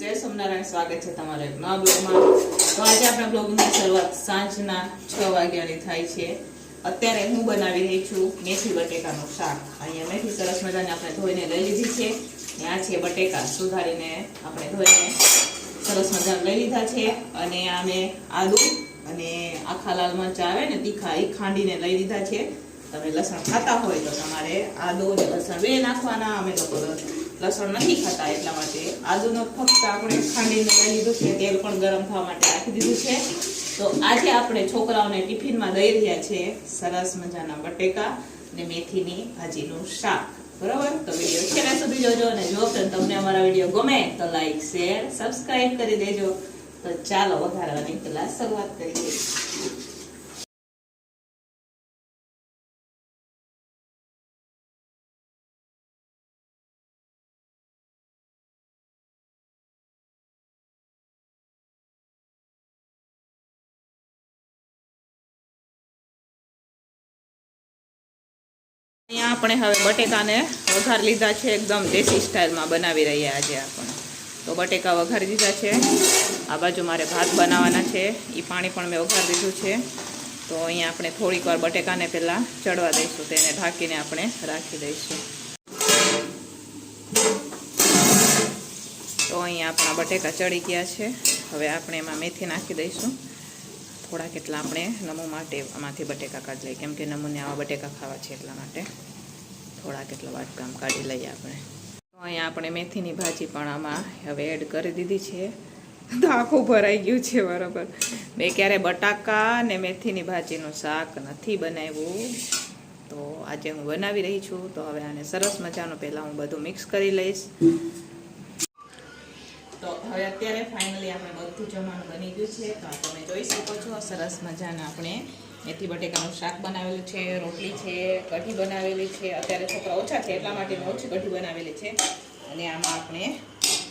જય સોમનારાયણ, સ્વાગત છે તમારા એક નવા બ્લોગમાં। તો આજે આપણા બ્લોગની શરૂઆત સાંજના 6 વાગ્યાની થાય છે। અત્યારે હું બનાવી રહી છું મેથી બટેકાનું શાક। અહીંયા મેથી સરસ મજાને આપણે ધોઈને લઈ લીધી છે અને આ છે બટેકા સુધારીને આપણે ધોઈને સરસ મજાને લઈ લીધા છે। અને આ મેં આદુ અને આખા લાલ મરચાં આવે ને તીખા એ ખાંડીને લઈ લીધા છે। તમે લસણ ખાતા હોય તો તમારે આદુ અને લસણ બે નાખવાના। અમે લોકો લસણ નથી ખાતા એટલા માટે આદુનો ફક્ત આપણે ખાંડીને લઈ લીધું છે। તેલ પણ ગરમ થવા માટે રાખી દીધું છે। તો આજે આપણે છોકરાઓને ટિફિનમાં દઈ રહ્યા છે સરસ મજાના બટેકા અને મેથીની ભાજીનું શાક। બરોબર, તો વિડીયો છેલ્લે સુધી જોજો અને જો તમને અમારા વિડીયો ગમે તો લાઈક, શેર, સબસ્ક્રાઇબ કરી દેજો। તો ચાલો વઘારવાની પહેલા શરૂઆત કરીએ। અહીંયા આપણે હવે બટેકાને વઘાર લીધા છે, એકદમ દેશી સ્ટાઇલમાં બનાવી રહ્યા આજે આપણે। તો બટેકા વઘારી દીધા છે। આ બાજુ મારે ભાત બનાવવાના છે, એ પાણી પણ મેં વઘારી દીધું છે। તો અહીંયા આપણે થોડીક વાર બટેકાને પહેલાં ચડવા દઈશું, તેને ઢાંકીને આપણે રાખી દઈશું। તો અહીંયા આપણા બટેકા ચડી ગયા છે। હવે આપણે એમાં મેથી નાખી દઈશું। થોડા કેટલા આપણે નમુ માટે આમાંથી બટેકા કાઢી લઈએ, કેમ કે નમુને આવા બટેકા ખાવા છે એટલા માટે થોડા કેટલા વાટકામ કાઢી લઈએ આપણે। તો અહીંયા આપણે મેથીની ભાજી પણ આમાં હવે એડ કરી દીધી છે। તો આખું ભરાઈ ગયું છે બરાબર। મેં ક્યારે બટાકા અને મેથીની ભાજીનું શાક નથી બનાવ્યું, તો આજે હું બનાવી રહી છું। તો હવે આને સરસ મજાનું પહેલાં હું બધું મિક્સ કરી લઈશ। તો હવે અત્યારે ફાઇનલી આપણે બધું જમવાનું બની ગયું છે। તો તમે જોઈ શકો છો સરસ મજાના આપણે મેથી બટેકાનું શાક બનાવેલું છે, રોટલી છે, કઢી બનાવેલી છે। અત્યારે છોકરા ઓછા છે એટલા માટે મેં ઓછી કઢી બનાવેલી છે। અને આમાં આપણે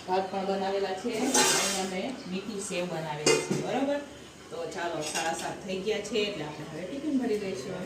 ભાત પણ બનાવેલા છે અને અમે મીઠી સેવ બનાવેલી છે। બરાબર, તો ચાલો 7:30 થઈ ગયા છે એટલે આપણે હવે ટિફિન ભરી દઈશું।